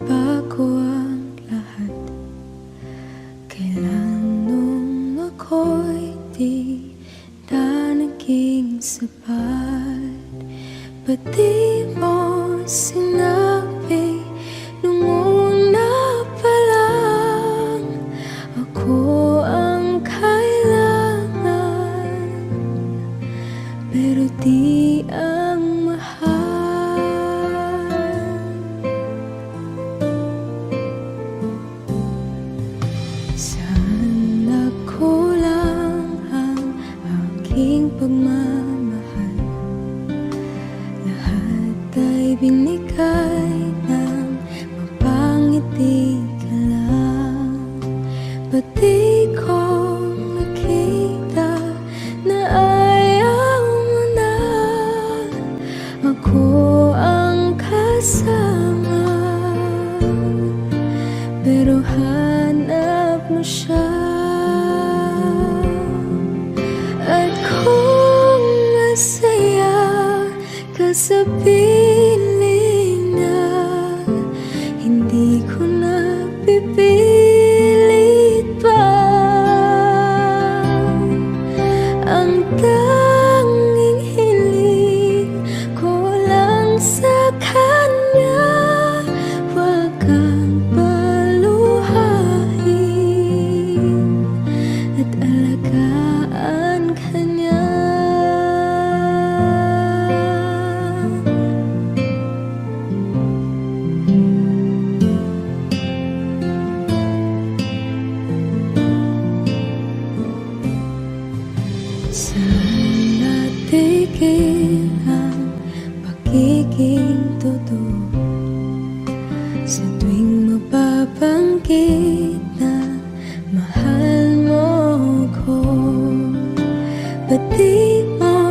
bago ang lahat. Kailan nung ako'y di na naging sapat, ba't di mo sinabi nung una pa lang ako ang kailangan, pero di ang mahal? Saan nagkulang ang aking pagmamahal? Lahat ay binigay ng mapangiti ka lang. Ba't di ko nakita na ayaw mo na ako ang kasama, pero hanap mo siya? At kung masaya ka sa piling niya, hindi ko na pipilit pa. Ang tanging hiling ko lang sa kanya, wag kang paluhain at alagaan ka niya. Saan natigil ang pagiging totoo? Sa tuwing mapabanggit na mahal mo ko, ba't di mo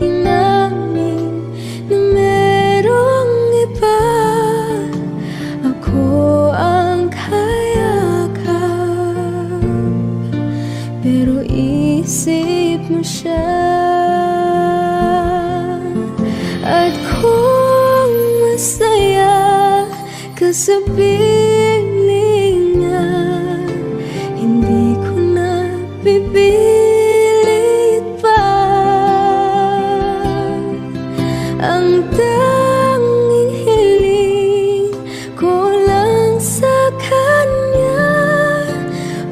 hinamin na merong iba? Ako ang kayakap, pero isip mo siya. At kung masaya ka sa piling niya, hindi ko na pipilit pa. Ang tanging hiling ko lang sa kanya,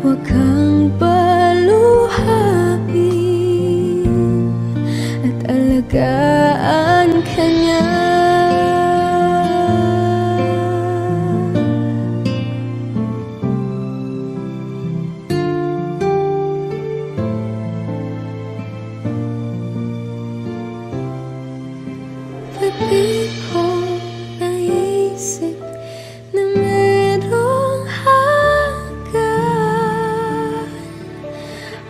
wag kang paluhain at alagaan ka niya. Ba't di ko naisip na merong hanggan?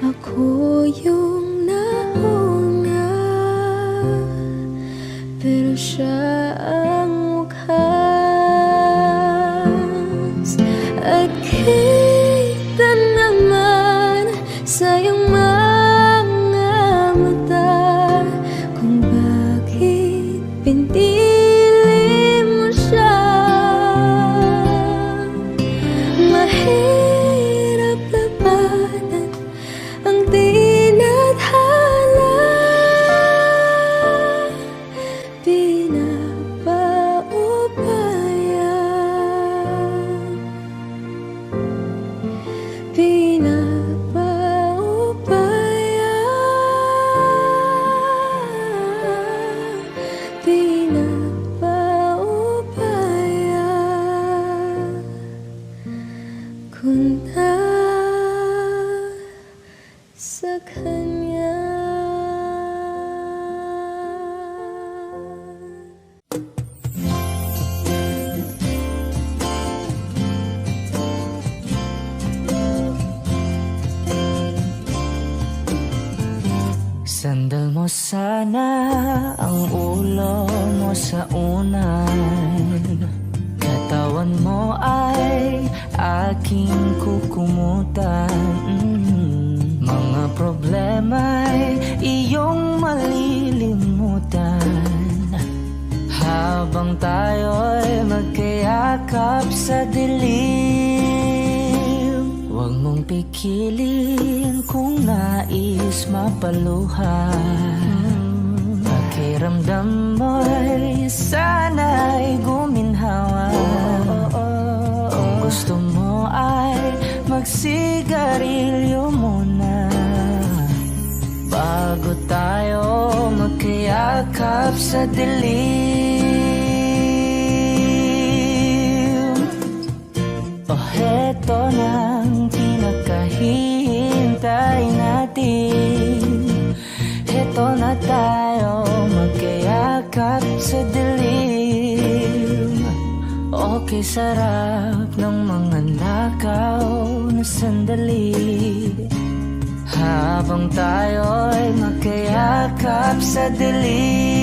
Ako yung nauna, pero siya ang wakas. At kita naman sa iyong mga mata kung bakit pinili mo siya. Mahirap labanan ang tinadhana, ko na sa kanya. Sandal mo sana ang ulo mo sa unan, katawan mo ay aking kukumutan. Mga problema'y iyong malilimutan habang tayo'y magkayakan. yakap sa dilim. Huwag mong pikilin kung nais mapaluhan. Pakiramdam mo'y sana'y guminhawa. Kung gusto mo ay magsigarilyo muna bago tayo magkayakap sa dilim. O heto nang pinakahihintay natin. Heto na tayo magkayakap sa dilim. Okay, sarap ng mga nakaw na sandali habang tayo'y magkayakap sa dilim.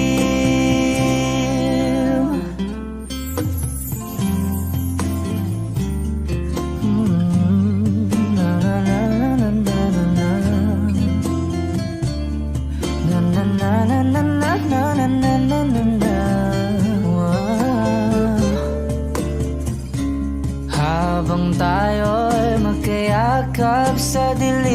Na na na na na na na. Na na na na na na na na na na. Habang tayo'y magkayakap sa dilim.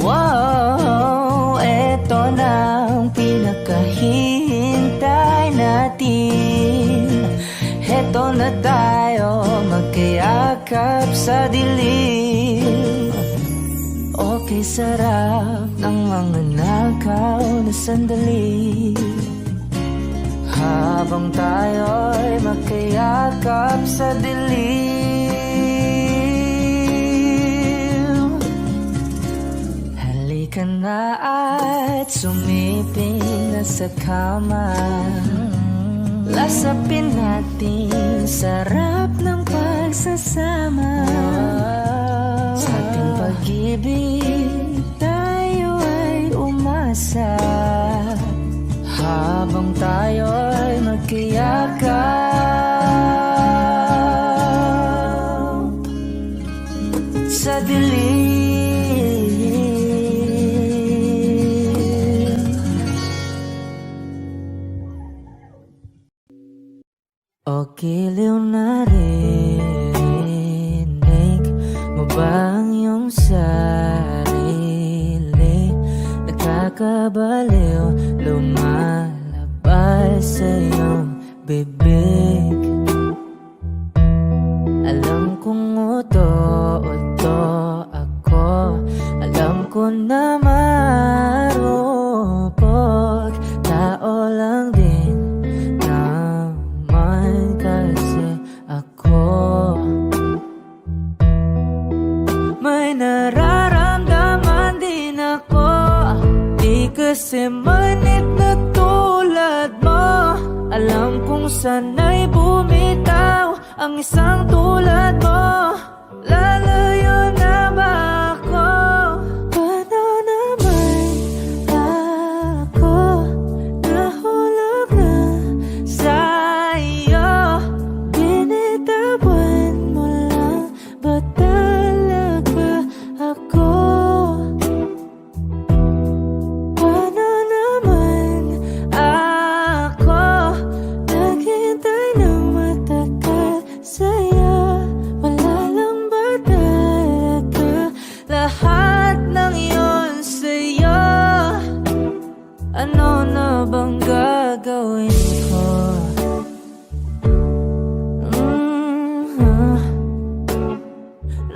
Wow, eto na ang pinakahihintay natin. Eto na tayo magkayakap sa dilim. Okay, sarap ng mga nakaw na sandali habang tayo'y magkayakap sa dilim. Halika na at sumiping na sa kama. Lasapin natin sarap ng pagsasama. Sa ating pag-ibig tayo ay umasa habang tayo'y magkayakap sa dilim. O giliw na rinig mo ba ang iyong sarili? Nakakabaliw lumalabas sa iyong bibig. Alam kong uto-uto ako, alam ko na marupok. Tao lang din naman kasi ako. May nararamdaman din ako, di kasi manit na tulad mo. Alam kong sana'y bumitaw ang isang tulad mo. Lalayo na ba ako? Paano naman ako nahulog na sa'yo? Binitawan mo lang ba talaga ako? Paano naman ako naghintay ng matagal sa'yo? Wala lang ba talaga lahat ng iyon sa'yo? Ano na bang gagawin ko?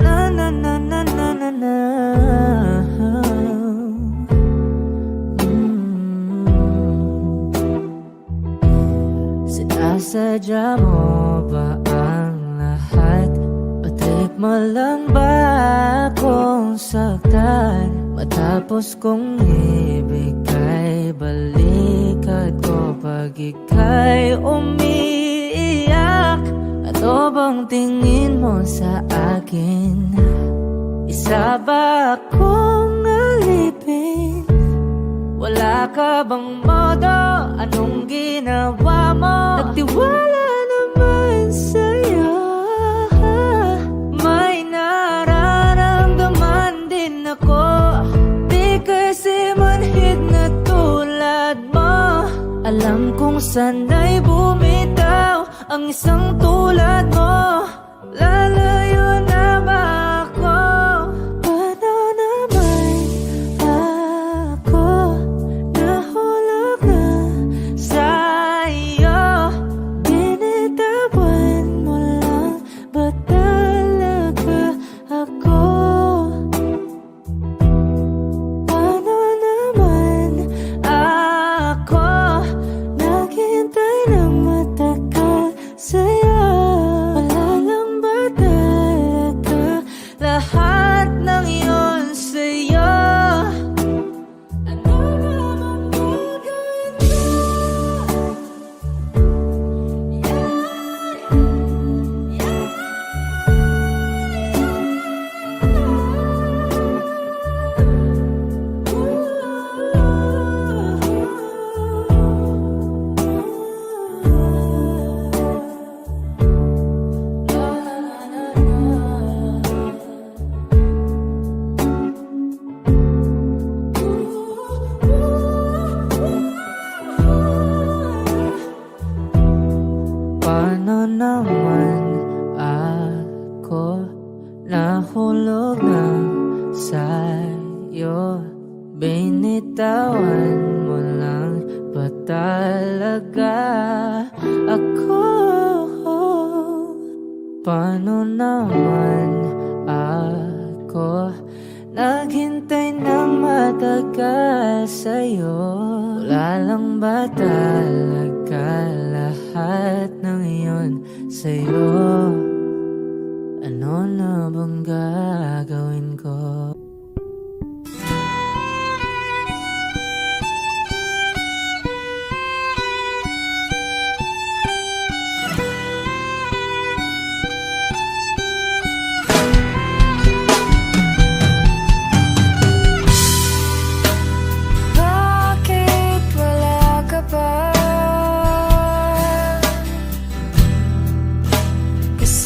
Na na na na na na na. Sinasadya mo ba ang lahat? O trip mo lang ba akong saktan? Matapos kong ibigay balikat ko pag ika'y umiiyak. Ano bang tingin mo sa akin? Isa ba akong alipin? Wala ka bang modo? Anong ginawa mo? Nagtiwala naman sa'yo. May nararamdaman din ako, di kasi manhid na tulad mo. Alam kong sana'y bumitaw ang isang tulad mo. Lalayo na ba ako? Paano naman ako nahulog na sa'yo? Binitawan mo lang ba talaga ako? Paano naman ako naghintay ng matagal sa'yo? Wala lang ba talaga lahat ng iyon sa'yo? Ano naman gagawin ko? Paano naman ako nahulog na sa'yo? Binitawan mo lang ba talaga ako? Paano naman ako naghintay ng matagal sa'yo? Wala lang ba talaga lahat ng iyon sa'yo? Ano na bang gagawin ko? Bakit wala ka ba? Kasi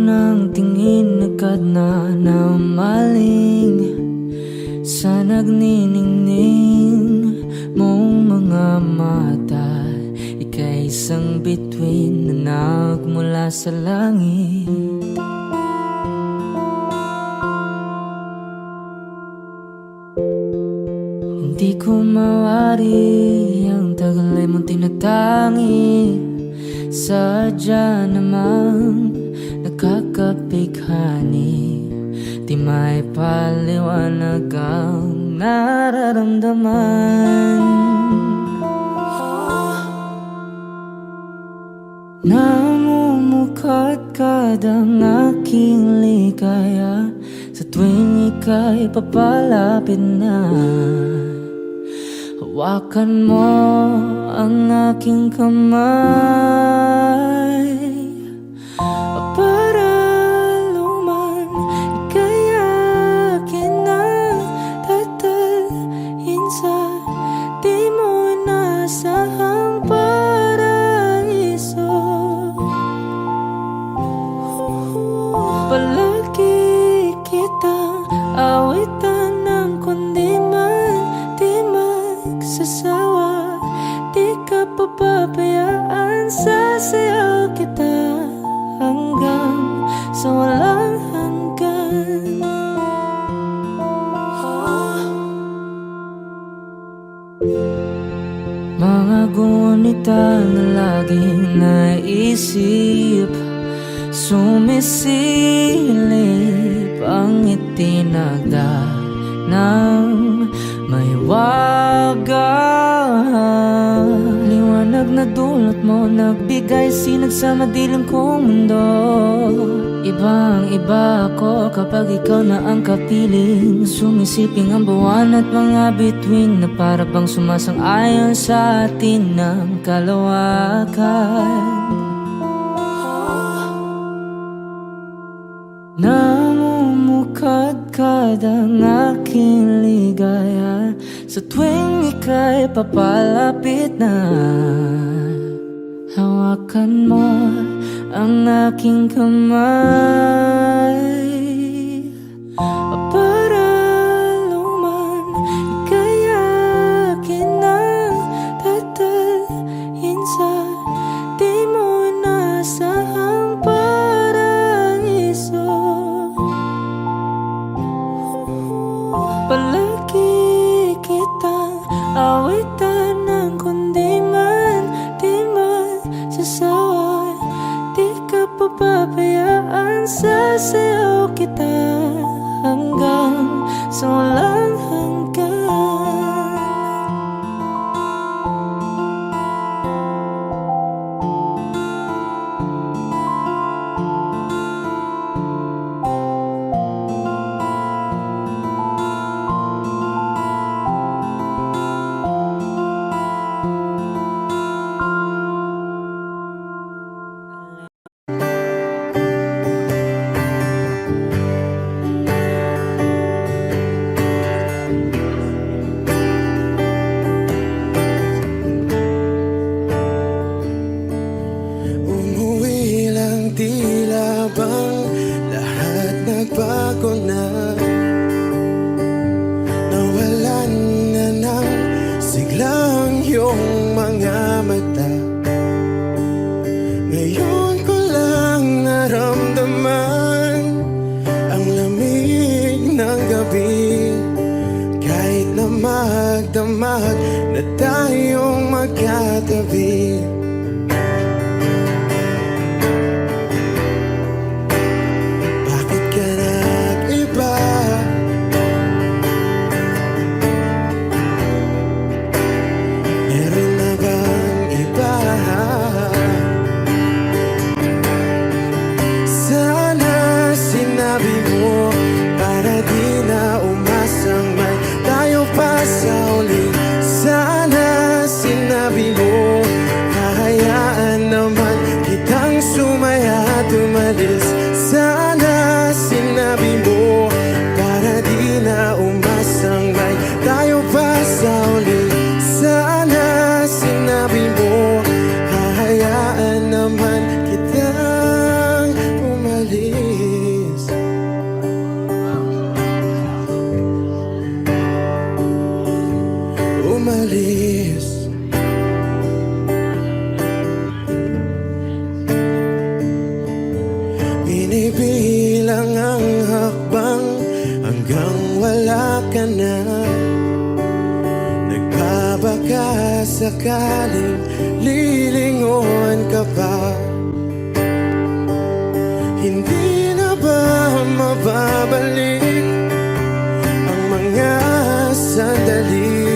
unang tingin agad na namaling sa nagniningning mong mga mata. Ika'y isang bituin na nagmula sa langit. Hindi ko mawari ang tagal ay mong tinatangi. Sadya namang nakakapighani. Di may paliwanag ang nararamdaman. Namumukadkad ang aking ligaya sa tuwing ika'y papalapit na. Hawakan mo ang aking kamay para luman ika'y akin na tatalhin sa di mo inasahang paraiso. Palagi kitang awitan ng kundi man di magsasawa. Di ka papabayaan, sasayaw kita hanggang sa walang hanggan. Mga gunita na laging naisip, sumisilip ang itinagda ng may wagang liwanag na dulot mo, nagbigay sinag sa madilim kong mundo. Ibang iba ako kapag ikaw na ang kapiling, sumisiping ang buwan at mga bituin na para bang sumasang-ayon sa atin ng kalawakan. Namumukadkad ang aking ligaya sa tuwing ika'y papalapit na. Hawakan mo ang aking kamay para luman ika'y akin na tatalhin sa di mo inasahang paraiso. Palagi kitang awitan ng kundi man di magsasawa. Di ka papabayaan, sasayaw kita hanggang sa walang hanggan. Umuwi lang, tila bang lahat nagbago na. Nawalan na ng siglang iyong mga mata. Ngayon ko lang naramdaman ang lamig ng gabi. Kahit na magdamag na tayong magkatabi. Bakit ka nag-iba? Meron na bang iba? Sana sinabi mo para di na umasang may tayo pa sa uli. Sana sinabi mo hahayaan naman kitang sumaya at umalis. Sana sinabi mo para di na umasang may tayo pa sa uli. Sana sinabi mo hahayaan naman kitang umalis. umalis. Binibilang ang hakbang hanggang wala ka na. Nagbabaka sakaling lilingon ka pa. Hindi na ba mababalik ang mga sandali,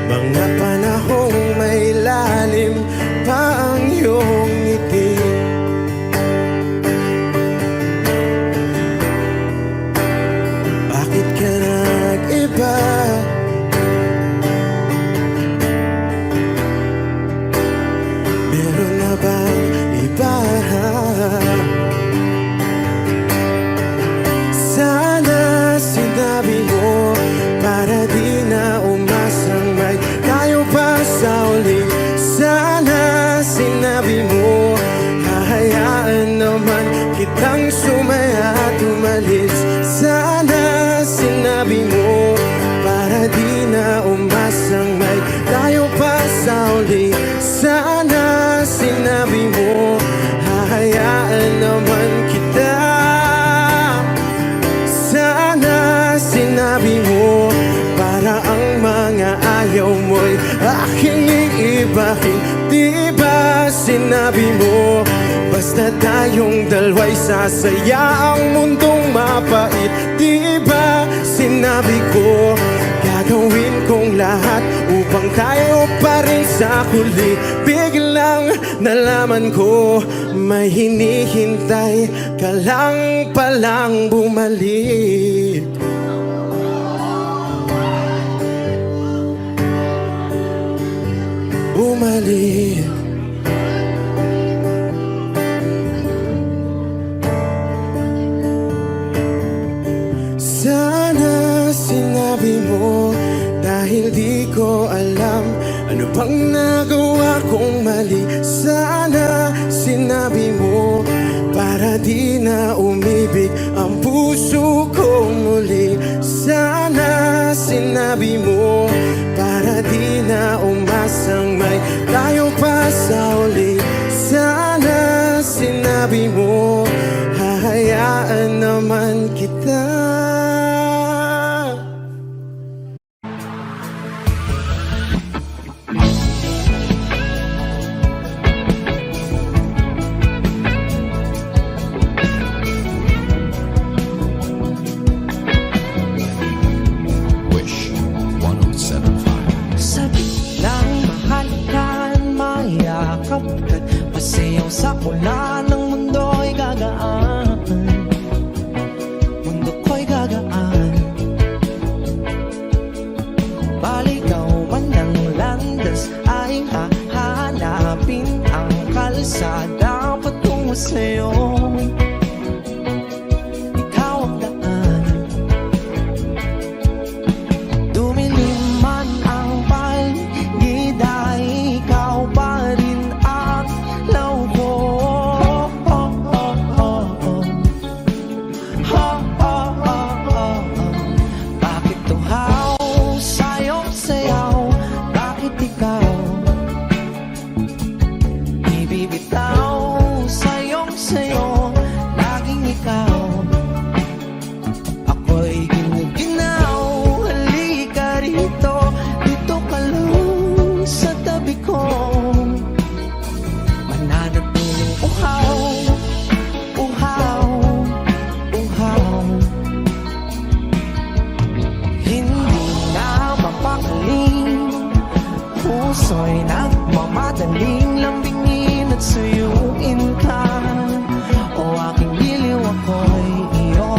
mga panahong may lalim pa ang iyong ngiti? Bakit ka nag-iba? Meron na bang iba? Sana sinabi mo para di na umasang may tayo pa sa uli. Sana sinabi mo hahayaan naman kitang sumaya at umalis. Sana sinabi mo para di na umasang may tayo pa sa uli. Sana sinabi mo hahayaan naman kita. Sana sinabi mo para ang mga ayaw mo'y aking iibahin. Di ba sinabi mo basta tayong dalawa'y sasaya ang mundong mapait? Di ba sinabi ko gagawin kong lahat upang tayo pa rin sa huli? Biglang nalaman ko may hinihintay ka lang palang bumalik. Bumalik. Sana sinabi mo dahil di ko alam ano bang nagawa kong mali. Sana sinabi mo para di na umibig ang puso ko muli. Sana sinabi mo para di na umasang may tayo pa sa uli. Sana sinabi mo hahayaan naman kita. Wish 1075. Sabi lang mahal ka, mayakap ka, pasayaw sa pula ng mundo'y gagaan. Mundo ko'y gagaan. Baligaw man ng landas ay hahanapin ang kalsada patungo sa'yo. Ikaw ang daan. Dumilim man ang paligid ay ikaw pa rin ang law ko. Bakit tuhaw sa'yong sayaw? Bakit ikaw ibibitaw sa'yong sayo? Laging ikaw. Ako'y giniginaw. Halika rito, dito ka lang sa tabi ko. Mananatiling uhaw, uhaw, uhaw. Hindi na mapakaling, puso'y nagmamadaling lambingin at suyuin ka. O aking giliw, ako'y iyo.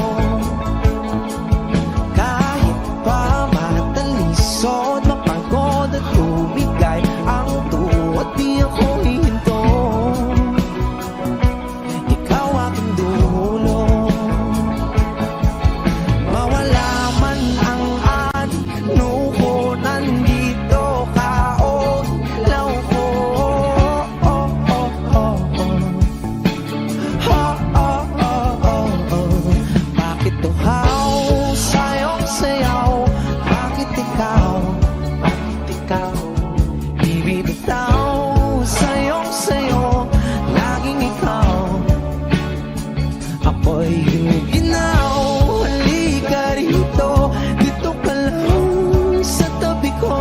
Kahit pa matalisod, mapagod at tumigay ang tuwat, di ako hihinto. Ikaw aking dulo. Mawala man ang ano ko, nandito ka o law ko. ikaw ibibitaw. Sayong sayo, laging ikaw. Ako'y ginaw. Halika rito, dito ka lang sa tabi ko.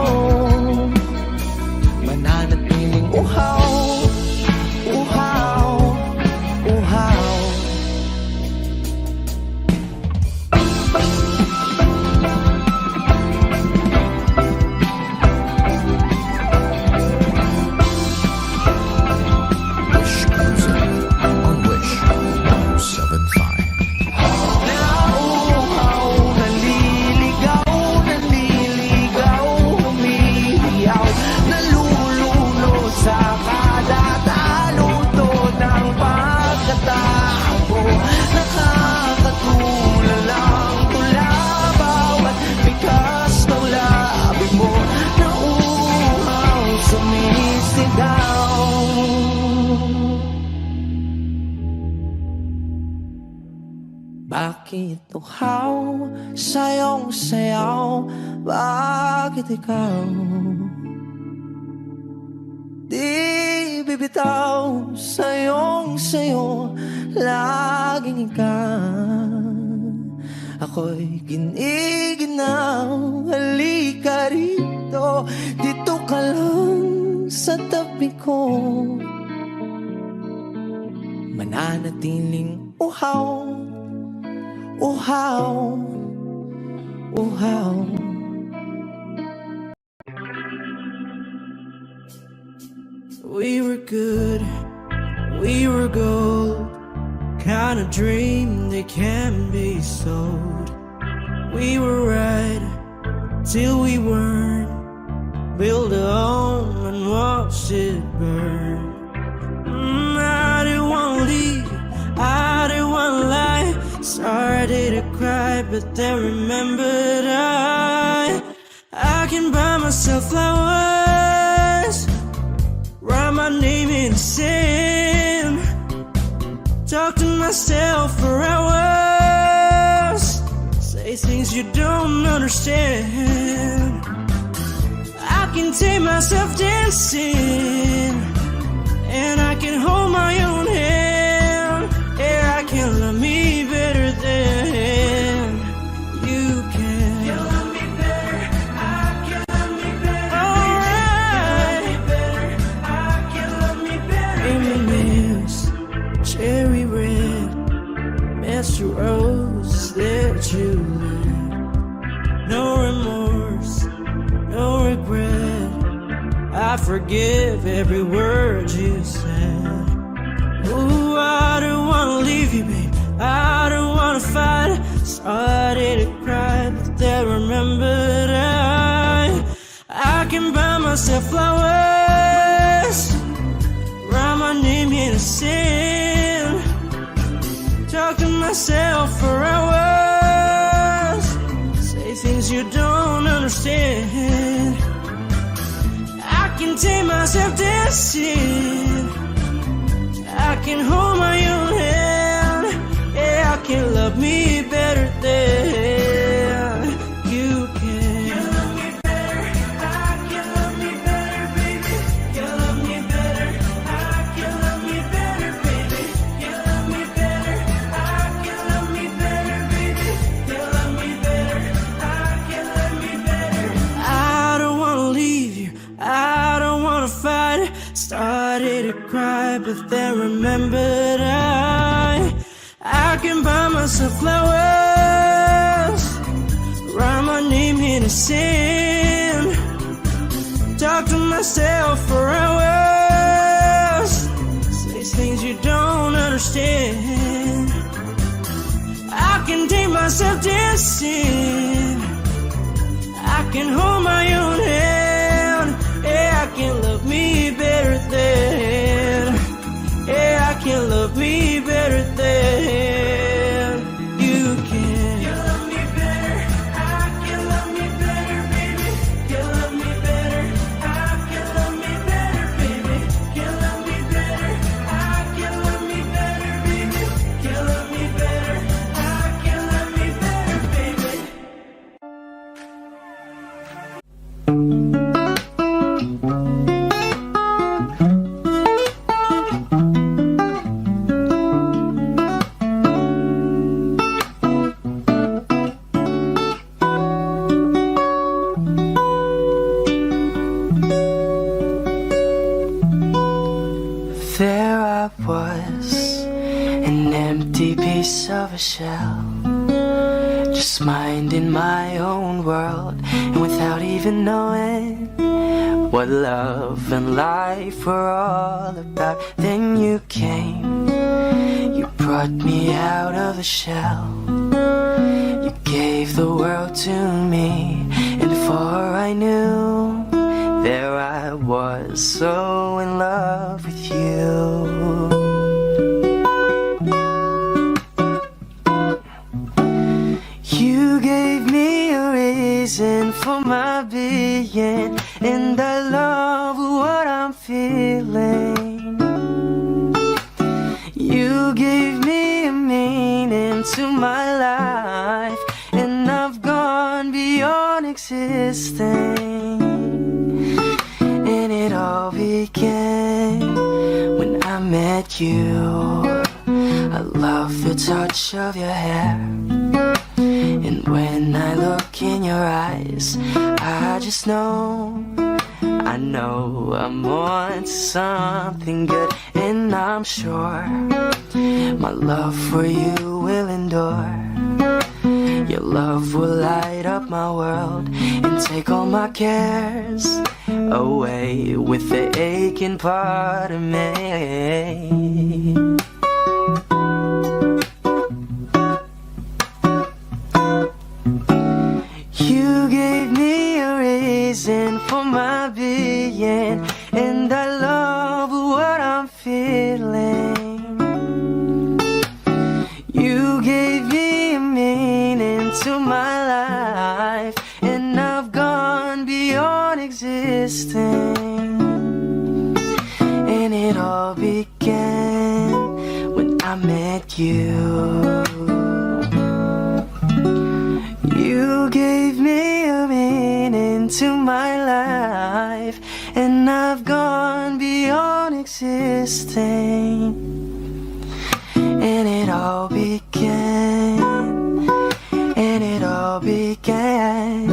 Mananatiling uhaw, uhaw, uhaw. Wish Music on Wish 1075. Nauuhaw, naliligaw, naliligaw, humihiyaw, nalululo sa kada taluto ng pagkatao. Nakakatulalang tula bawat bigas ng labi mo. Nauuhaw, sumisigaw. Bakit uhaw, sayong sayaw? Bakit ikaw di bibitaw? Sayong sayo, laging ikaw. Ako'y giniginaw. Halika rito, dito ka lang sa tabi ko. Mananatiling uhaw, uhaw, uhaw. We were good, we were gold, kind of dream that can be sold. We were right till we weren't, build a home and watch it burn. I didn't want to leave, I didn't want to lie. Started to cry, but then remembered I can buy myself flowers, write my name in the sand, talk to myself for hours, say things you don't understand. I can take myself dancing, and I can hold my own hand. Yeah, I can love me better than you can. You love me better, I can love me better. Alright, I can love me better. Reminisce, cherry red, Mr. Rose that you lit. No remorse, no regret. I forgive every word you said. Ooh, I don't wanna leave you, babe, I don't wanna fight. Started to cry, but then remembered I can buy myself flowers, write my name in the sand, talk to myself for hours, say things you don't understand. I can take myself dancing, I can hold my own hand. Yeah, I can love me better than you can. You love me better, I can love me better, baby. You love me better, I can love me better, baby. You love me better, I can love me better, baby. You love me better, I can love me better. I don't wanna leave you, I don't wanna fight. Started to cry, but then remembered I can buy myself flowers, write my name in the sand, talk to myself for hours, say things you don't understand. I can take myself dancing, I can hold my own hand. Yeah, I can love me better than, yeah, I can love me better than you can. You love me better, I can love me better, baby. You love me better, I can love me better, baby. You love me better, I can love me better, baby. You love me better, I can love me better, baby. There I was, an empty piece of a shell, just minding my own world, and without even knowing what love and life were all about. Then you came, you brought me out of the shell, you gave the world to me, and before I knew, there I was, so in love with you. You gave me a reason for my being, and I love what I'm feeling. You gave me a meaning to my life, and I've gone beyond existing. And it all began when I met you. I love the touch of your hair, and when I look in your eyes, I just know, I know I'm on to something good. And I'm sure my love for you will endure. Your love will light up my world and take all my cares away with the aching part of me. You gave me a reason for my being, and I love what I'm feeling. You gave me a meaning to my life, and I've gone beyond existing. And it all began when I met you. You gave me a meaning to my life, and I've gone beyond existing. And it all began, and it all began,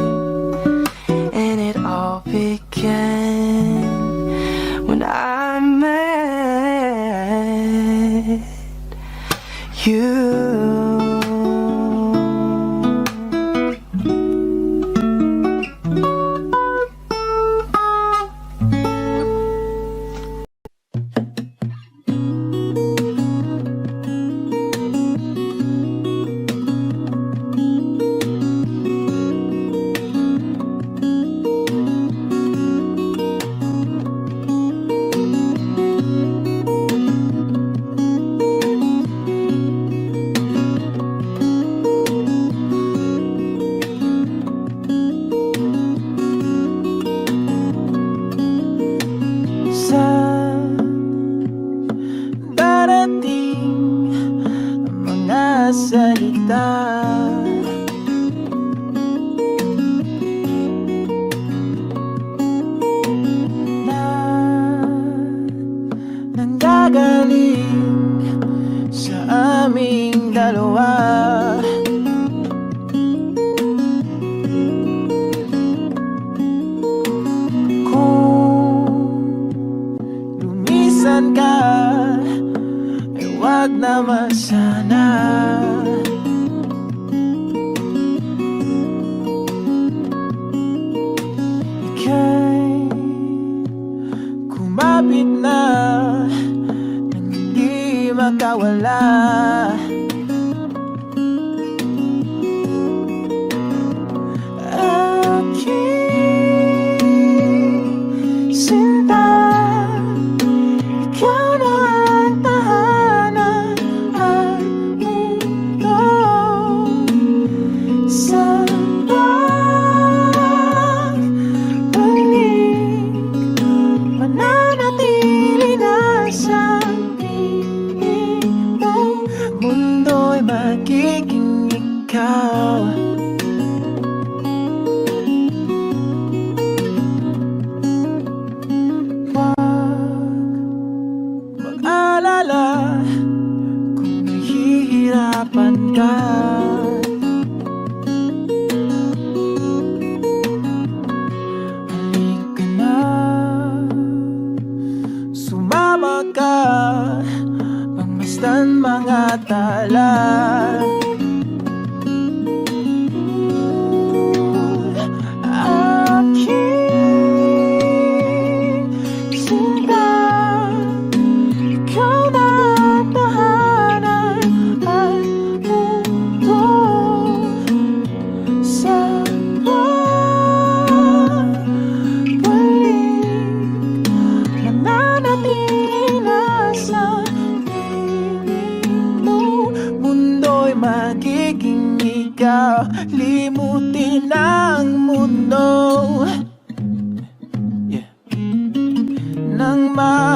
and it all began when I met you. salita na nanggagaling sa aming dalawa. Kung lumisan ka, ay wag naman sana. Ika'y kumapit na nang hindi makawala. Aking sinta, ikaw na ang tahanan at mundo. Sa pagbalik, mananatili na sa piling mo.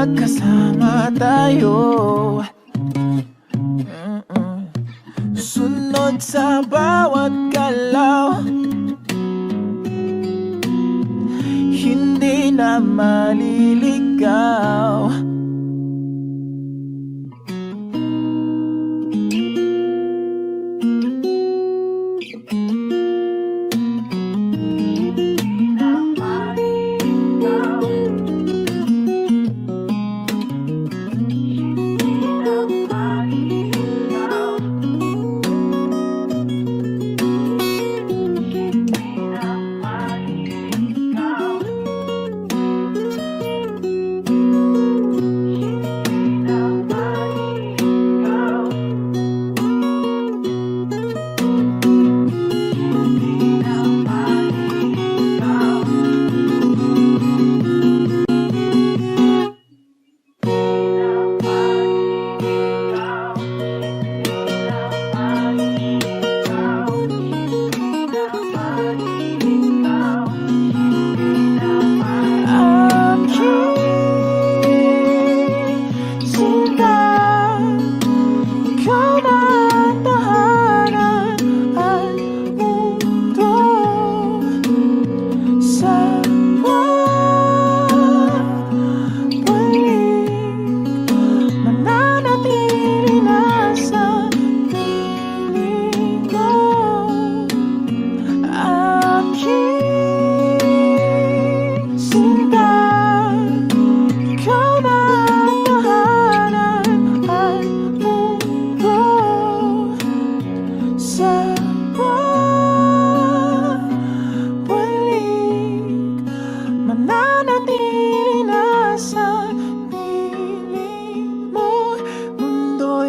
magkasama tayo. Sunod sa bawat galaw, hindi na maliligaw.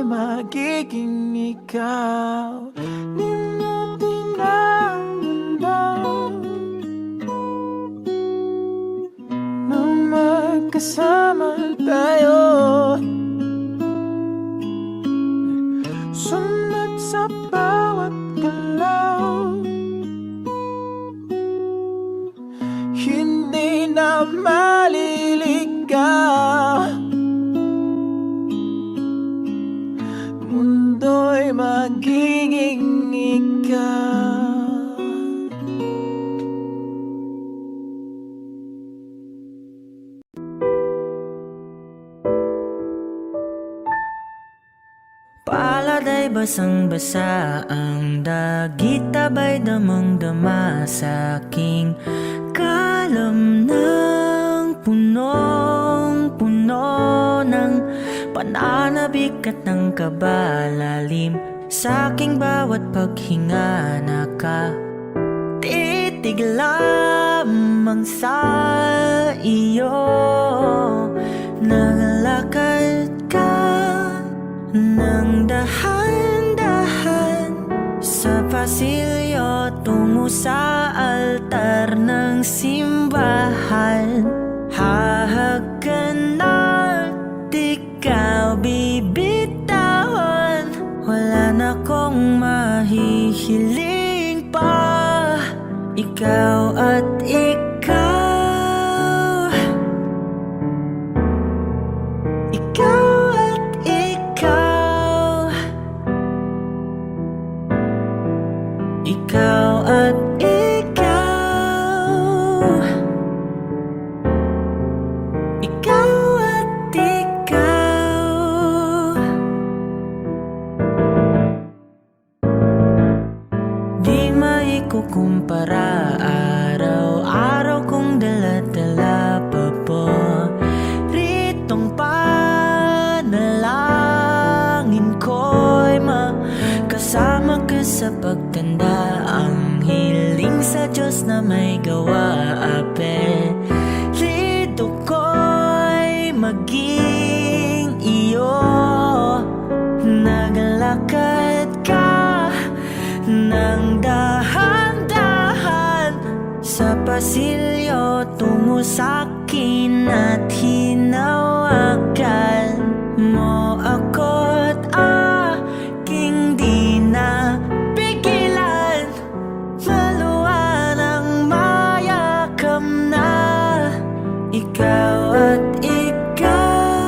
Magiging ikaw, di mo tinamdaman na magkasama tayo. Sunod sa bawat galaw, hindi na maliligaw. Mundo'y magiging ikaw. Palad ay basang-basa, ang dagit abay damang-dama sa aking kalam ng punong-puno ng pananabik at ng kabalalim. Sa aking bawat paghinga nakatitig lamang sa iyo. Naglakad ka ng dahan-dahan sa pasilyo tungo sa altar ng simbahan. Hahagan at ikaw bibitawan, wala na kong mahihiling pa. Ikaw at ikaw, ikaw at ikaw, ikaw at ikaw, ikaw at ikaw. Di maikukumpara, araw-araw kong dala-dala pa po ritong panalangin ko'y makasama ka sa pagtanda. Ang hiling sa Diyos na may gawa, apelido ko'y maging iyo. Naglakad ka ng dahan-dahan sa pasilyo tungo sa'kin at hinawakan mo ako't aking di na pigilan. Maluwan ang mayakam na ikaw at ikaw,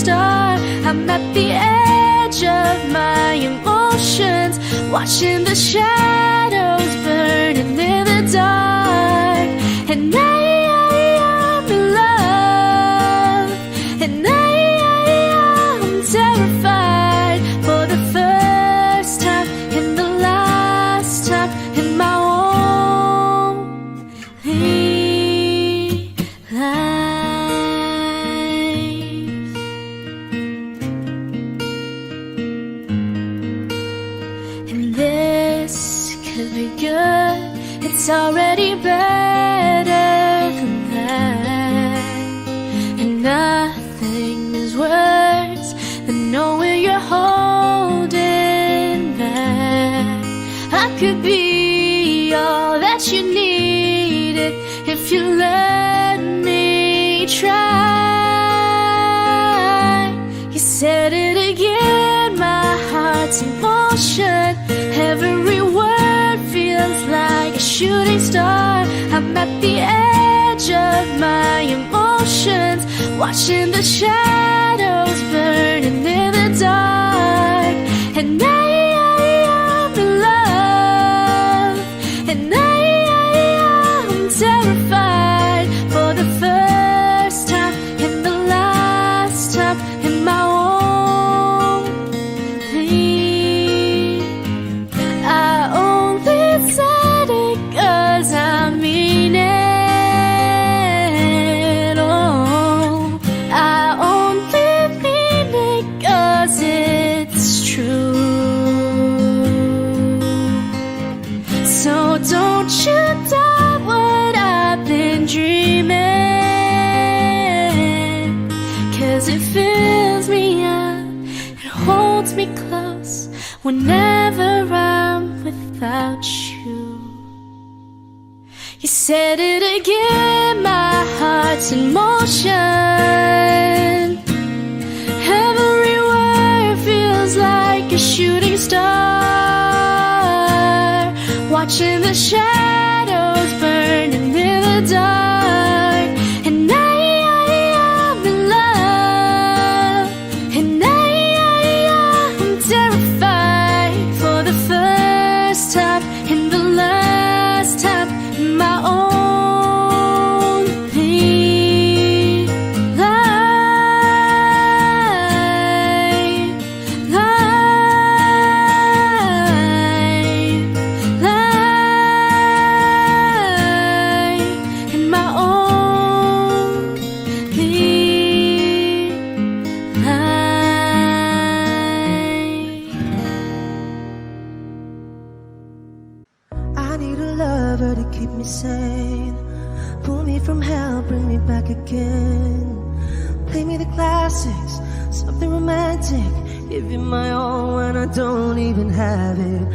star. I'm at the edge of my emotions, watching the shadows burning in the dark. And I'm in love, and I'm terrified for the first time and the last time in my only life. And this could be good, it's already better than that. And nothing is worse than knowing you're holding back. I could be all that you needed if you let me try. You said it again, my heart's in motion. Every word feels like a shooting star. I'm at the edge of my emotions, watching the shadows burning in the dark. And I'm in love, and I'm terrified for the first time and the last time in my only. I only said it 'cause I mean it. Oh, I only mean it 'cause it's true. So don't you doubt what I've been dreaming, 'cause it fills me up, it holds me close whenever I'm without you. You said it again, my heart's in motion. Every word feels like a shooting star, watching the shadows burning in the dark. And I'm in love, and I'm terrified for the first time and the last time in my only life. In my only life. I need a lover to keep me sane, pull me from hell, bring me back again. Play me the classics, something romantic, give you my all when I don't even have it.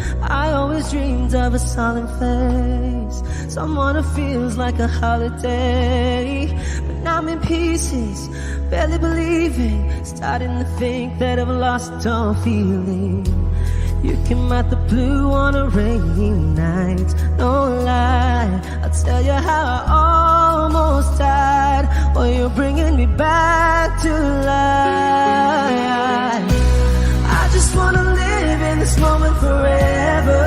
I always dreamed of a solemn face, someone who feels like a holiday. But now I'm in pieces, barely believing, starting to think that I've lost all feeling. You came out the blue on a rainy night, no lie, I'll tell you how I almost died. Well, you're bringing me back to life. I just wanna live in this moment forever,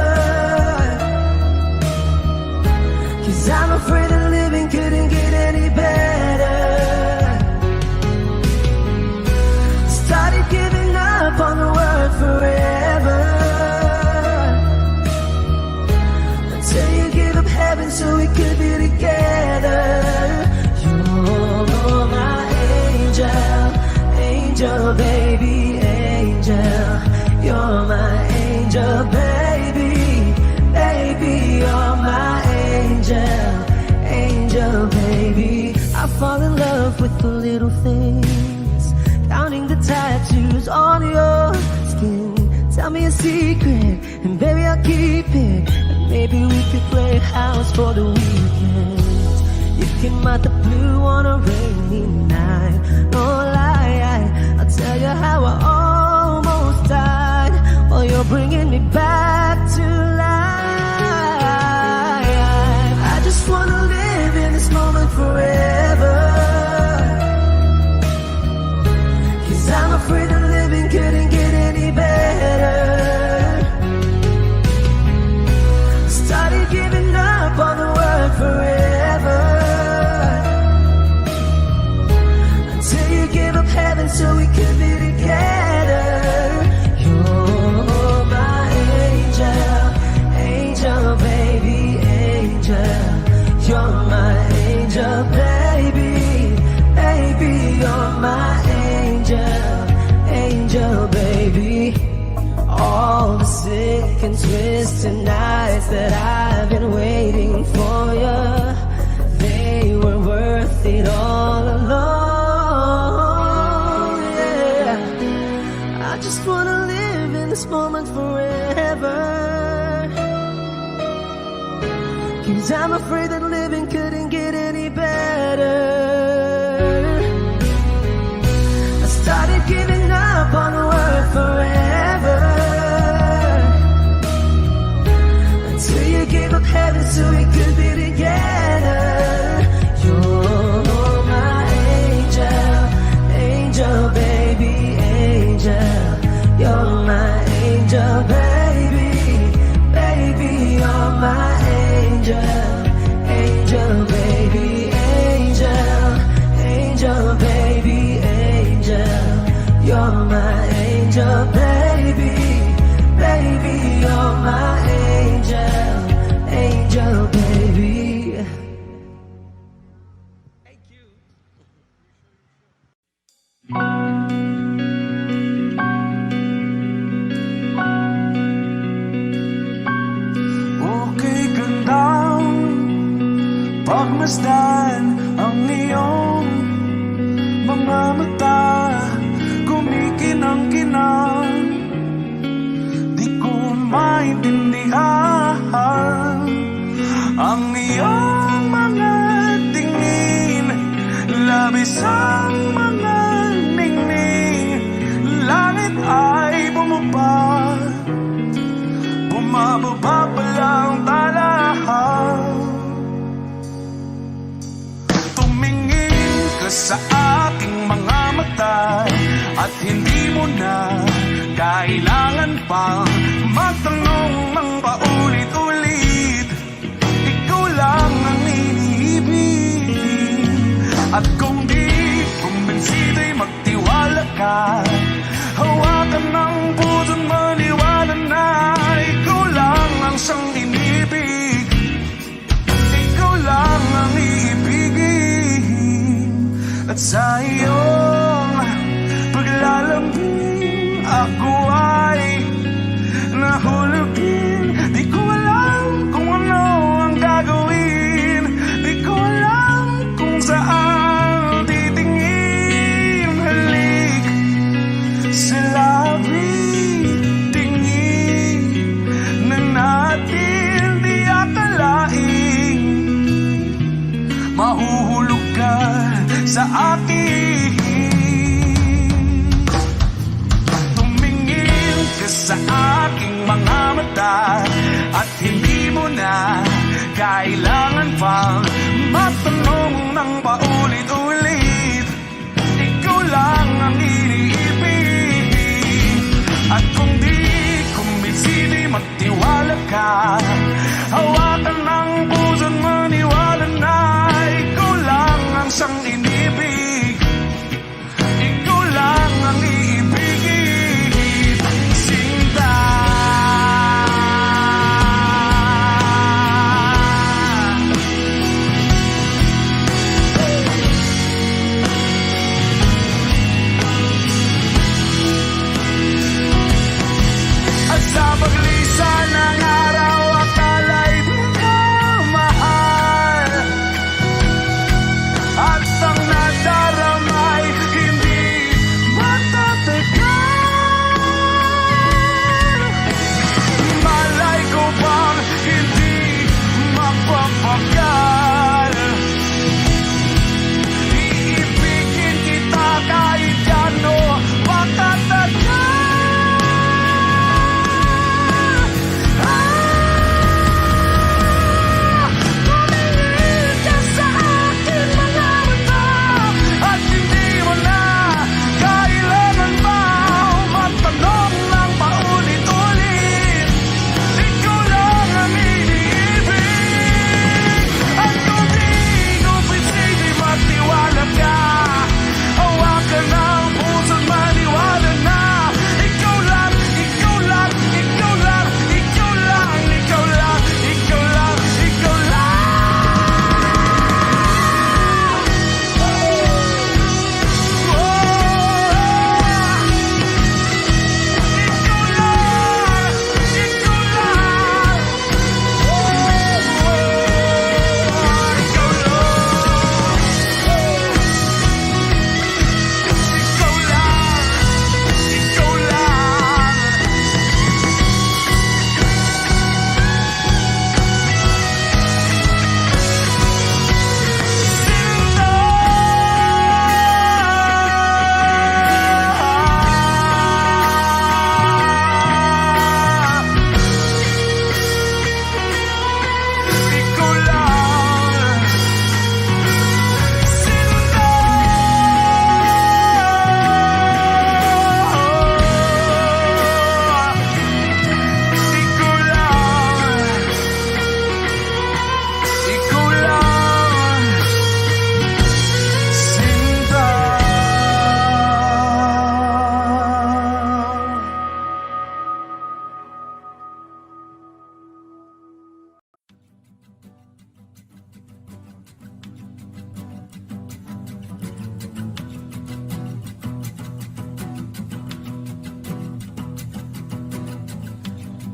'cause I'm afraid that living couldn't get any better. Started giving up on the word forever, until you give up heaven so we could be together. You're my angel, angel baby, angel. You're my angel baby, baby. You're my angel, angel baby. I fall in love with the little things, counting the tattoos on your skin. Tell me a secret, and baby I'll keep it. And maybe we could play house for the weekend. You came out the blue on a rainy night, no lie, I'll tell you how I almost died. Well, you're bringing me back to life. I just wanna live in this moment forever, 'cause I'm and twists and nights that I've been waiting for you, they were worth it all along. Yeah, I just wanna live in this moment forever, 'cause I'm afraid that living couldn't get any better. I started giving up on the word forever, until you gave up heaven so we could be together. You're my angel, angel baby, angel. You're my angel baby, baby, you're my angel, angel baby, angel, angel baby, angel. You're my angel baby, baby, you're my angel, angel baby. Okay gandang pagmasdan ang iyong mga mata, kumikinang-kinang, di ko maintindihan ang iyong mga tingin, labis ang mga ningning. Langit ay bumaba, bumababa pa lang talahan. Tumingin ka sa aking mga mata, at hindi mo na kailangan pang magtanong ng paulit-ulit. Ikaw lang ang iniibig, at kung di kumbinsido'y magtiwala ka. Hawakan ng puso't maniwala na ikaw lang ang siyang inibig. Ikaw lang ang iibigin, at sa iyong paglalambing ako ay nahulugin. Di ko alam kung ano ang gagawin, di ko alam kung saan titingin. Halik sa labi, tingin na natin di akalain, mahuhulog ka sa akin. Tumingin ka sa aking mga mata, at hindi mo na kailangan pang matanong ng paulit-ulit. Ikaw lang ang iniibig, at kung di kumbinsido'y magtiwala ka. Hawakan ng puso't maniwala na ikaw lang ang siyang inibig. Ikaw lang ang iibigin, Sinta.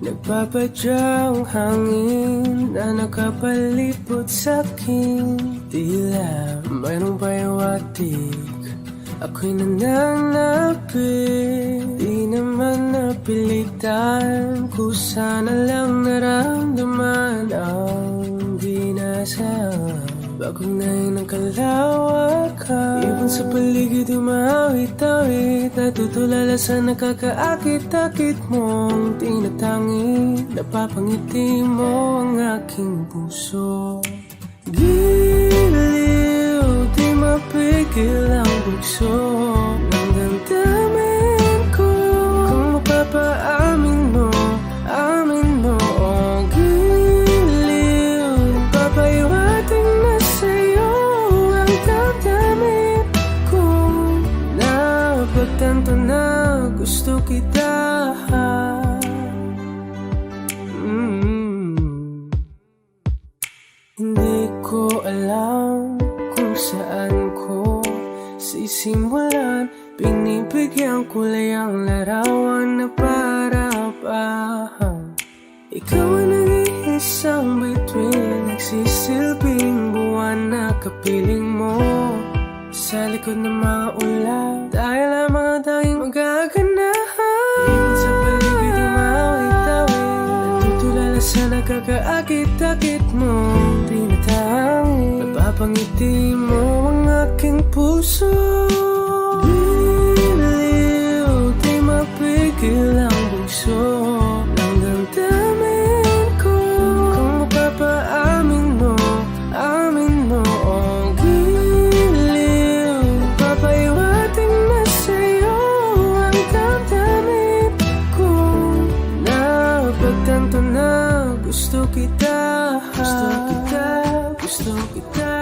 Nagpapadyang hangin na nakapalipot sa'king tila. Mayroong payawatig, ako'y nananapit. Di naman napilitan, kusana lang naramdaman ang ginasama. Bagong nahin ng kalawakan, ibon sa paligid umawit-awit. Natutulala sa nakakaakit-akit mong tinatangi. Napapangiti mo ang aking puso. Giliw, di mapigil ang bugso ng damdamin ko. Kung mapapaamin mo, amin mo. Oh, giliw, papahiwating na sa'yo ang damdamin ko. Napagtanto na gusto kita. Hindi ko alam kung saan ko sisimulan. Pinibigyan ko lang ang larawan na para-parahan. Ikaw ang nag-iisang bituin, nagsisilbing buwan na kapiling mo. Sa likod ng mga ulan, tayo lamang ang tanging magaganahan. Ibon sa paligid umawit-awit, natutulala sa nakakaakit-akit mo. Tinatangi, napapangiti mo ang aking puso. Giliw, di mapigil ang bugso ng damdamin ko. Kung mapapaamin mo, amin mo. Oh, giliw, papahiwating na sa'yo ang damdamin ko. Napagtanto na gusto kita. Gusto kita, gusto kita,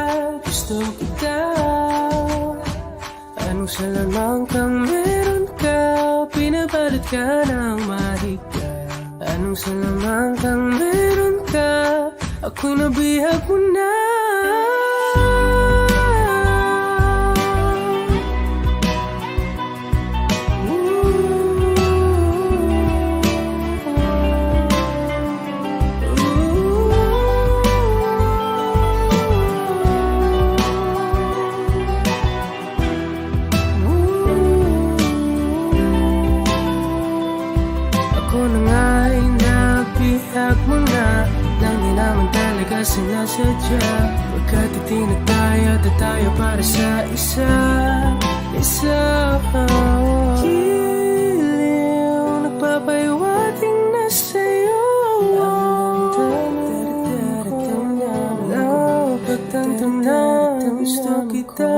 gusto kita. Anong salamang kang meron ka, pinabalot ka ng mahika. Anong salamang kang meron ka, ako'y nabihag mo na. Sinasadya, pagkat itinataya tayo para sa isa. Giliw, nagpapahiwating na sa'yo. Napagtanto na gusto kita.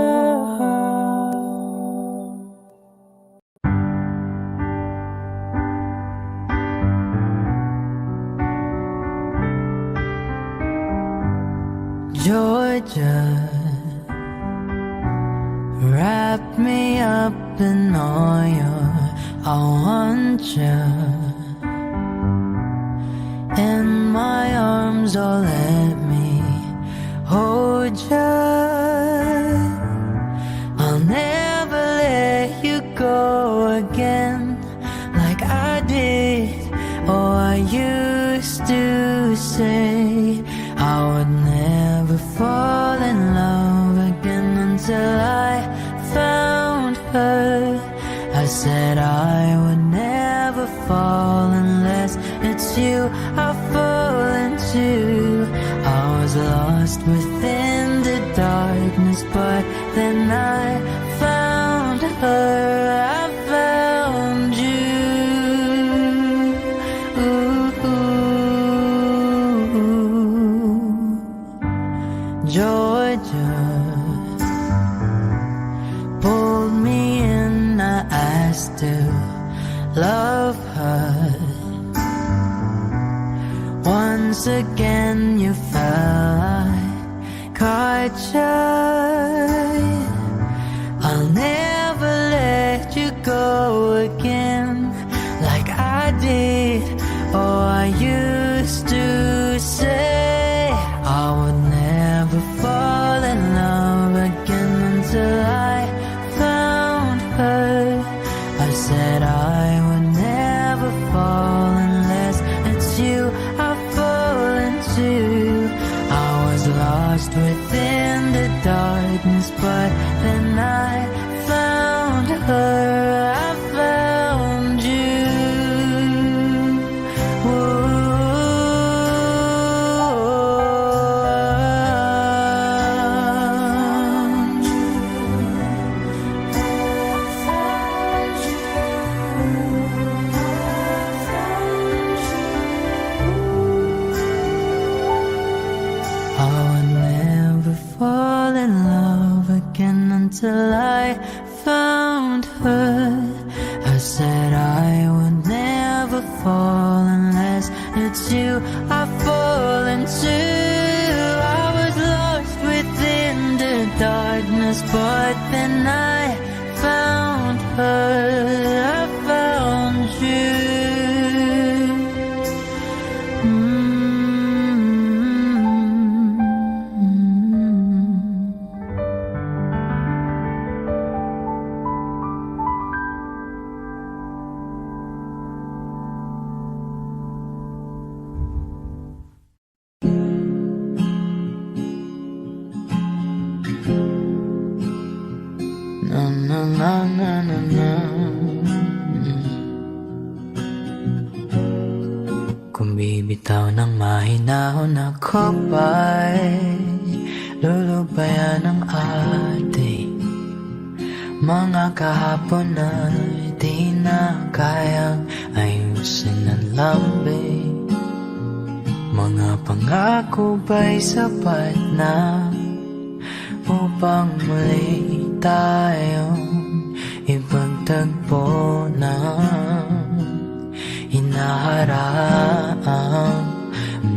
Georgia, wrap me up in all your, I want you in my arms, oh let me hold you. I'll never let you go again like I did. Oh, I used to say I would never fall in love again until I found her. I said I would never fall unless it's you I fall into. I was lost within the darkness, but then I found her. I found you. Georgia pulled me in, I still love her. Once again you fell, I caught you. I'll never let you go again like I did. Oh, I used to say I would never fall in love again until I found her. I said I would never fall unless it's I found her, I said I would never fall unless it's you I fall into. I was lost within the darkness, but then I found her, I found you. Na na na na na na. Kung bibitaw ng mahinahon ako ba'y lulubayan ng ating mga kahapon na di na kayang ayusin ng lambing. Mga pangako ba'y sapat na upang muli tayong ipagtagpo ng hinaharap?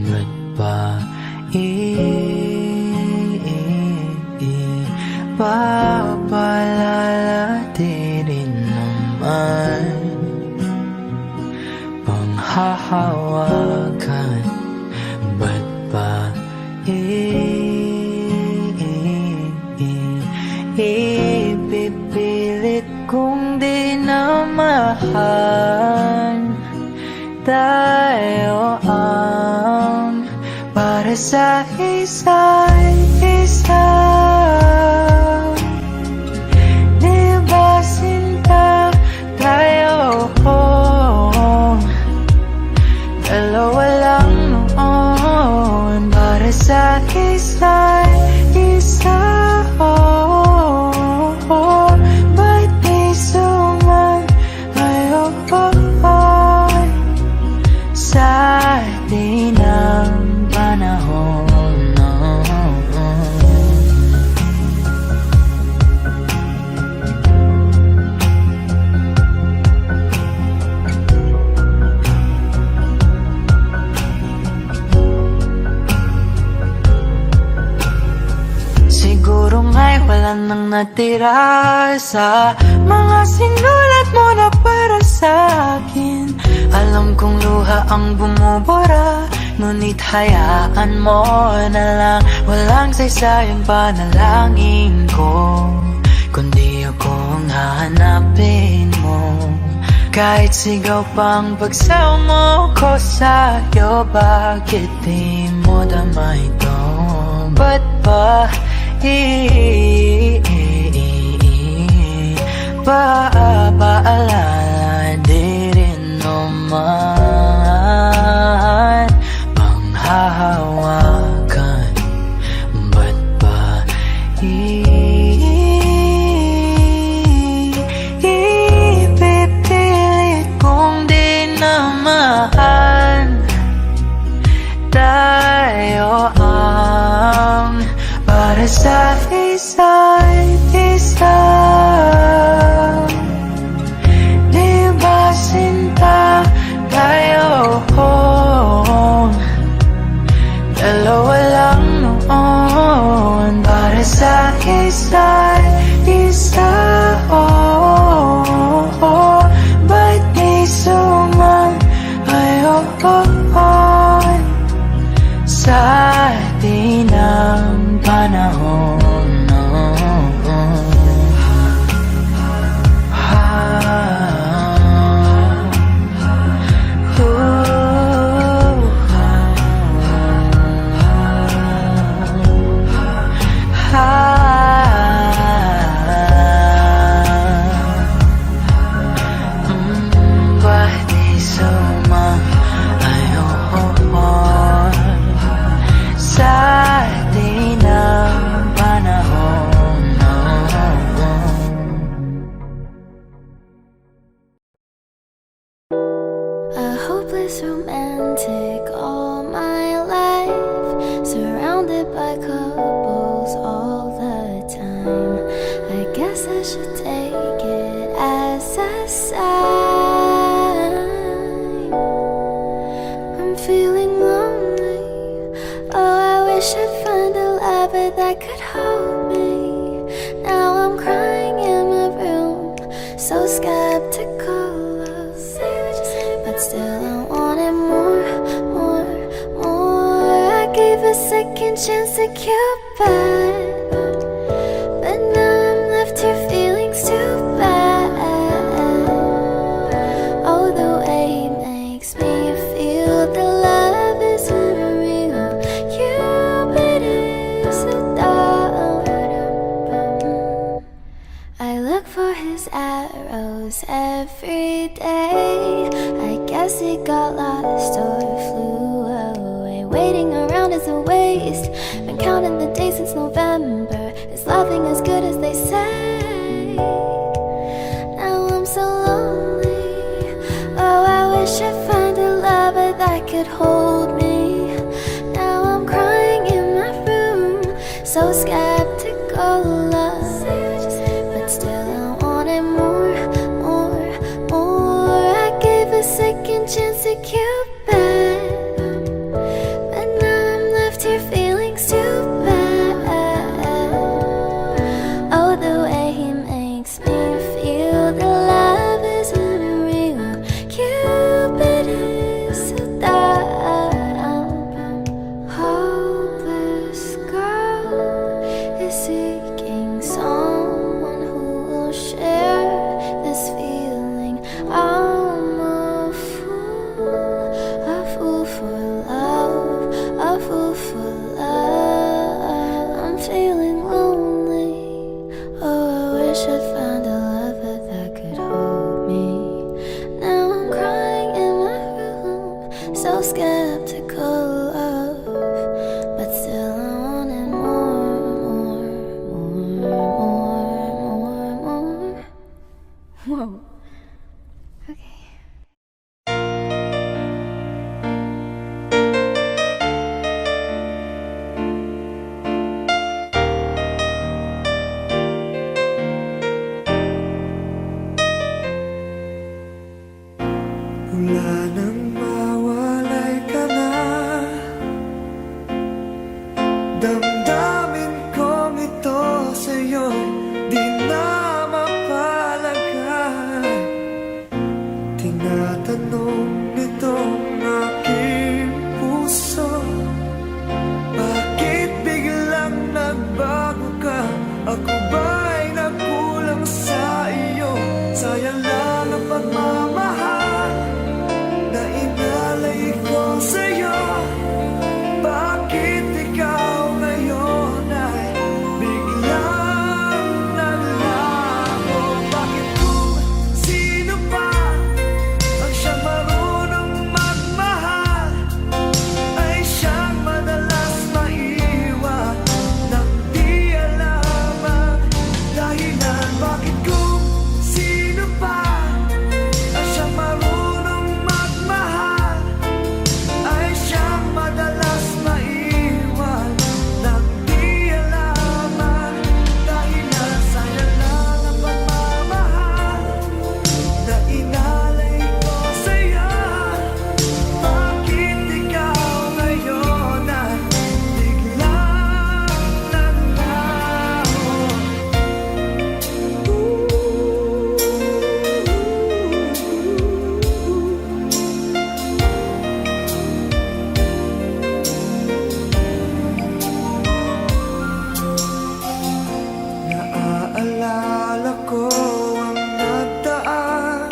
Ba't ba ipapalala rin naman panghahawakan? Ba't ba ipipilit kong di na mahal? Tayo ang para sa isa't isa. Di ba sinta tayo? Dalawa lang noon para sa isa't isa. Ba't di sumayo sa di ng panahon? Siguro nga'y wala nang natira sa mga sinulat mo na para sa akin. Alam kong luha ang bumubura, ngunit hayaan mo na lang. Walang saysayang panalangin ko, kundi ako ang hahanapin mo. Kahit sigaw pang pagsaw mo ko sa'yo, bakit di mo damay ito? Ba't ba paalala di rin naman panghahawakan? Ba't ba ipipilit kong di na mahal? Tayo ang para sa isa't isa. Di ba sinta tayo? Dalawa lang noon para sa isa't isa. Ba't di sumayo sa di ng panahon? Hopeless romantic all my life, surrounded by couples all the time. I guess I should still I wanted more, more, more. I gave a second chance to Cupid, but now I'm left here feeling too bad. Oh, the way he makes me feel that love isn't real. Cupid is a dog. I look for his arrows every day. I guess he got lost or flew away. Waiting around is a waste. Been counting the days since November. Is loving as good as they say? Now I'm so lonely. Oh, I wish I'd find a lover that could hold me. Now I'm crying in my room, so skeptical love. But still I wanted more, more, more. I gave a second chance to Cupid, but now I'm left here feeling too bad. Oh, the way he makes me feel that love isn't real. Cupid is so dumb. Hopeless girl is seeking someone who will share this feeling. I'm a fool for love, a fool for love. I'm feeling lonely. Oh, I wish I'd found a lover that could hold me. Now I'm crying in my room, so skeptical of, but still I wanted more, more, more. Whoa. Okay. Wala nang mawalay ka na. Damdamin kong ito sa'yo di na mapalagay. Tinatanong nitong aking puso, bakit biglang nagbago ka? Ako ba'y nagkulang sa iyo? Sayang lang ang pagmamahal na inalay ko sa'yo. Bakit ikaw ngayon ay biglang naglaho? Bakit kung sino pa ang siyang marunong magmahal ay siyang madalas maiwan nang di alam ang dahilan? Bakit kung sino pa ang siyang marunong magmahal ay siyang madalas maiwan nang di alam ang dahilan? Sayang lang ang pagmamahal na inalay ko sa'yo. Bakit ikaw ngayon ay biglang naglaho? Naaalala ko ang nagdaan,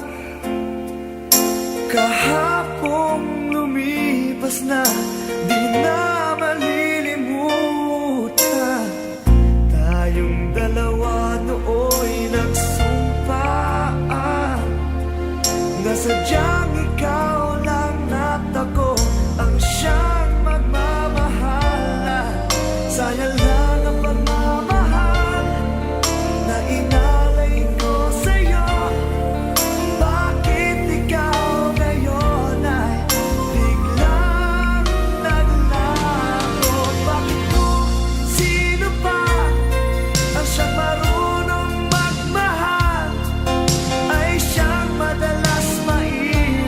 kahapong lumipas na, di na malilimutan. Tayong dalawa nooy nagsumpaan na sadyang ikaw lang at ako ang siyang magmamahalan. Sayang lang ang pagmamahal na inalay ko sa'yo. Bakit ikaw ngayon ay biglang naglaho? Bakit kung sino pa ang siyang marunong magmahal ay siyang madalas maiwan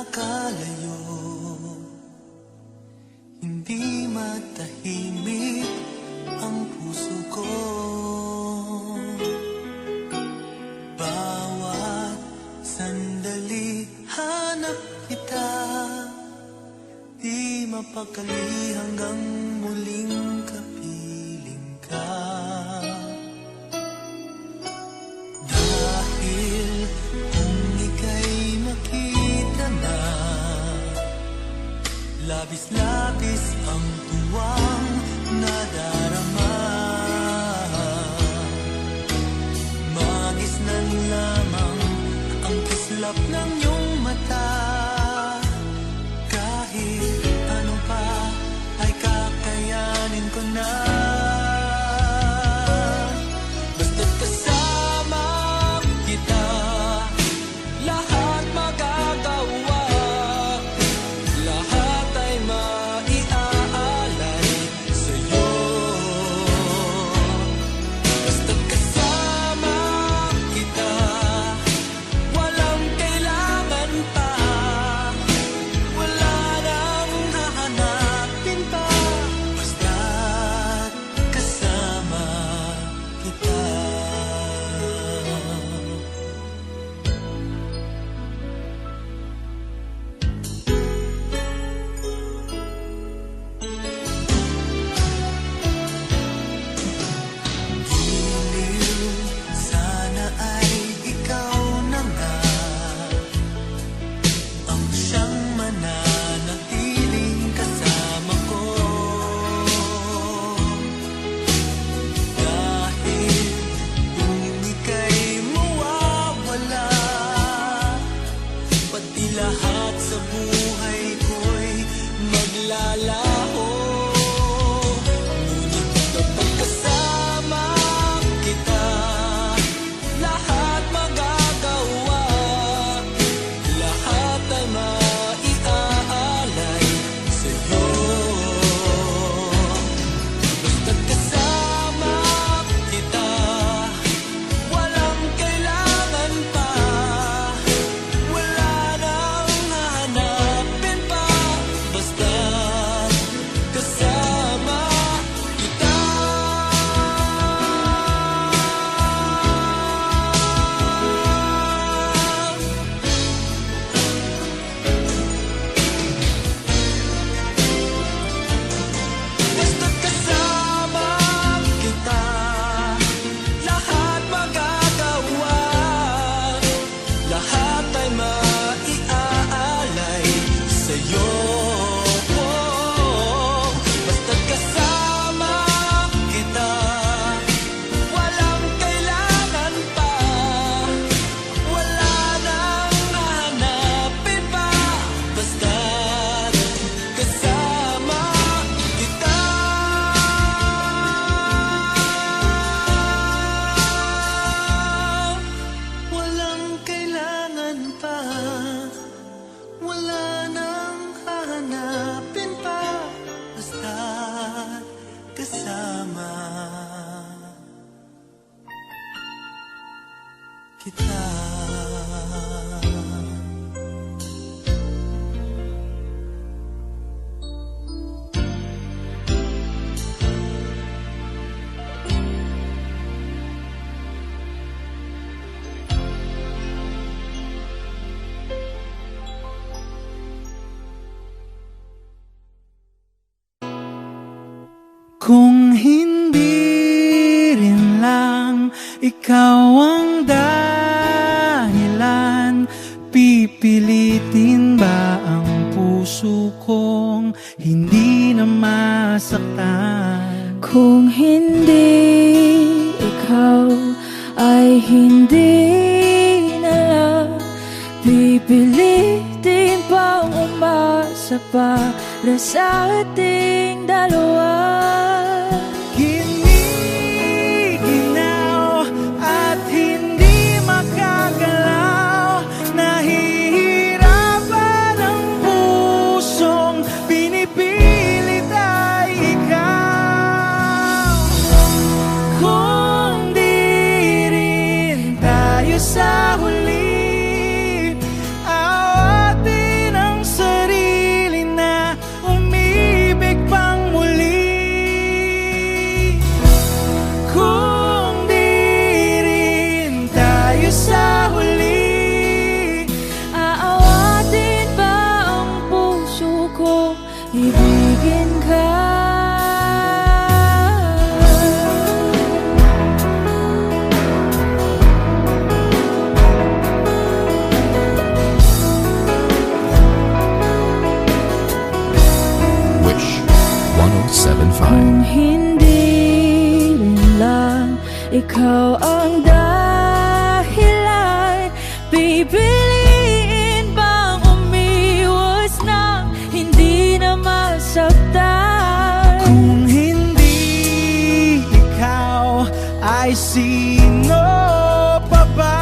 nakakalayo. Hindi matahimik ang puso ko. Bawat sandali hanap kita, di mapakali hanggang muling kapiling ka. Dahil kung ika'y makita na, labis-labis ang tuwang nadarama. Magisnan lamang ang kislap ng iyong mata. Kahit ano pa ay kakayanin ko na. Basta't kasama kita, lahat magagawa. Lahat ay maiaalay sa'yo. Basta't kasama kita, walang kailangan pa. Wala nang hahanapin pa. Basta't kasama kita. Giliw, sana ay ikaw na nga ang siyang mananatiling kasama ko. Dahil kung ika'y mawawala, pati lahat sa buhay ko'y maglalaho. Ngunit kapag kasama kita, lahat magagawa. Lahat ay maiaalay sa'yo. Basta't kasama kita, walang kailangan pa. Wala nang hahanapin pa. Basta't kasama kita. Basta't kasama kita, lahat magagawa. Lahat ay maiaalay sa'yo. Basta't kasama kita, walang kailangan pa. Wala nang hahanapin pa. Basta't kasama kita. Walang kailangan pa. Wala nang hahanapin pa. Basta't kasama kita. Kung hindi rin lang ikaw ang dahilan, pipilitin ba ang puso kong hindi na masaktan? Kung hindi ikaw ay hindi na lang, pipilitin bang umasa para sa ating dalawa? Giniginaw at hindi makagalaw, nahihirapan ang pusong pinipilit ay ikaw. Kung di rin tayo sa huli, awatin ikaw ang dahilan. Pipiliin bang umiwas na hindi na masaktan? Kung hindi ikaw, ay sino pa ba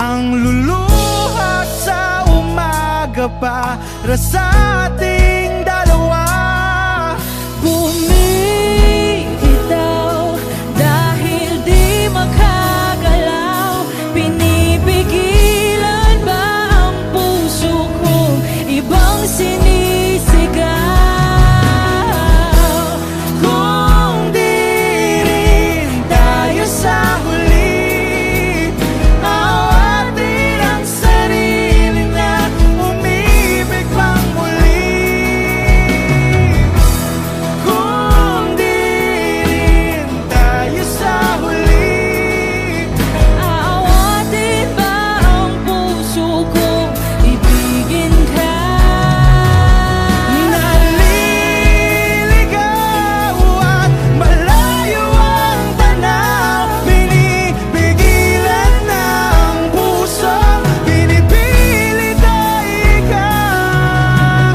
ang luluha sa umaga para sa ating dalawa? Bumibitaw dahil di makagalaw. Pinipigilan ba ang puso kong ibang sinisigaw? Kung di rin tayo sa huli, awatin ang sarili na umibig pang muli. Kung di rin tayo sa huli, Aawatin ba ang puso kong ibigin ka? naliligaw at malayo ang tanaw, pinipigilan ng puso, pinipilit ay ikaw.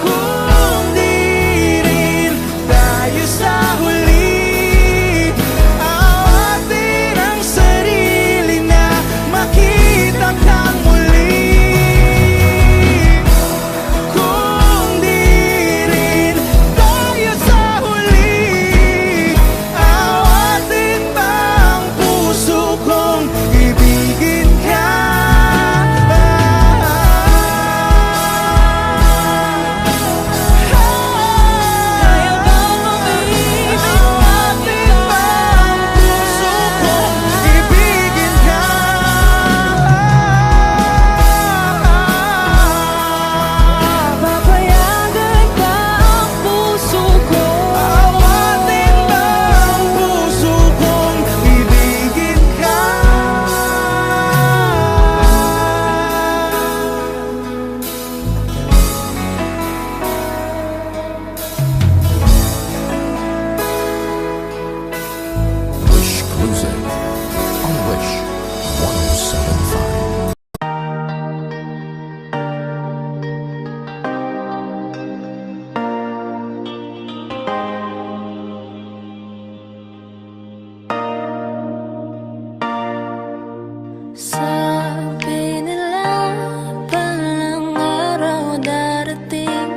Kung di rin tayo sa huli, awatin ang sarili na makita kang muli. Kung di rin tayo sa huli, awatin ba ang puso kong ibigin ka? Kaya bang umibig Awatin ba ang puso kong ibigin ka? Papayagan ba ang puso ko? Awatin ba ang puso kong ibigin ka? Wish Cruising on Wish 1075. Sabi nila palang araw darating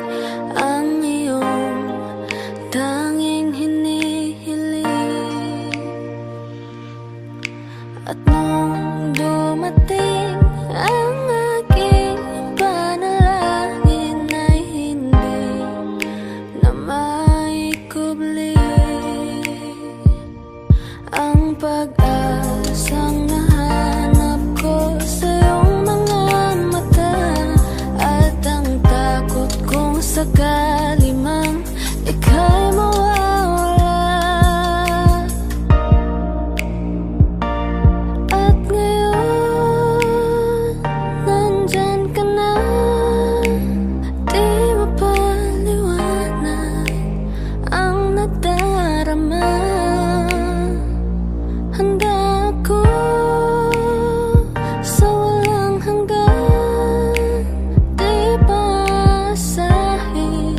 ang iyong tanging hinihiling. At nung dumating ang aking panalangin ay hindi na maikubli ang pag-asang nahanap ko sa iyong mga mata, at ang takot kong sakali mang ika'y mawawala. At ngayon, nandyan ka na, di mapaliwanag ang nadarama. Handa ako sa walang hanggan, di paasahin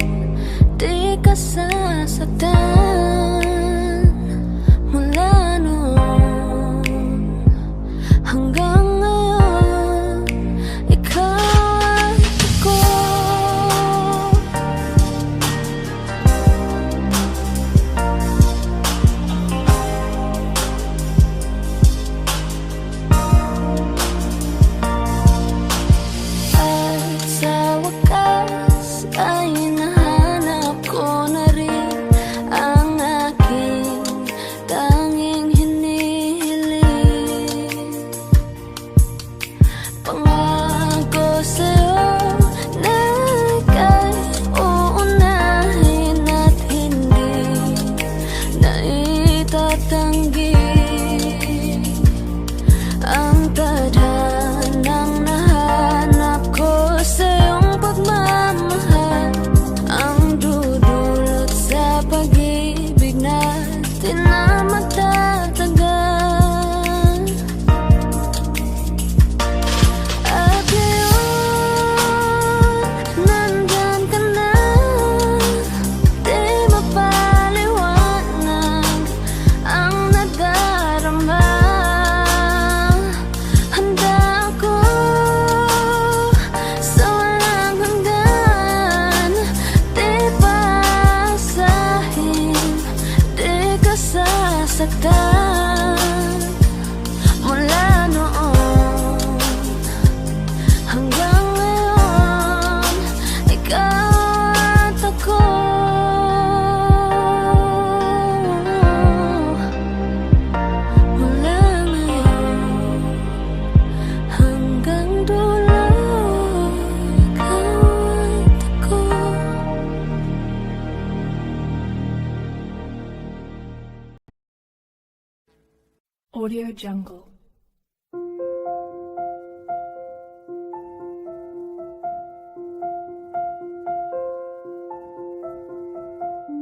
Audio Jungle.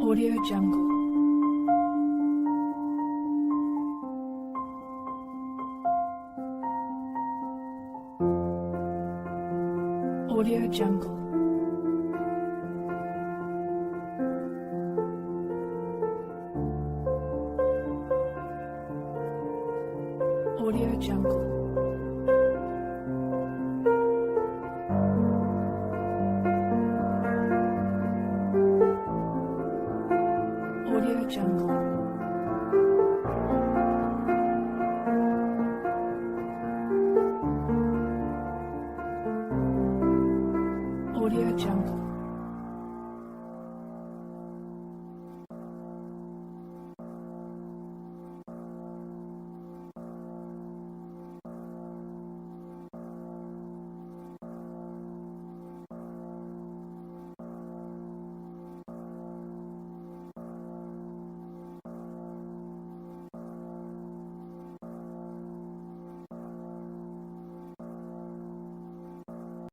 Audio Jungle. Audio Jungle. Audio Jungle. Audio Jungle. Audio Jungle.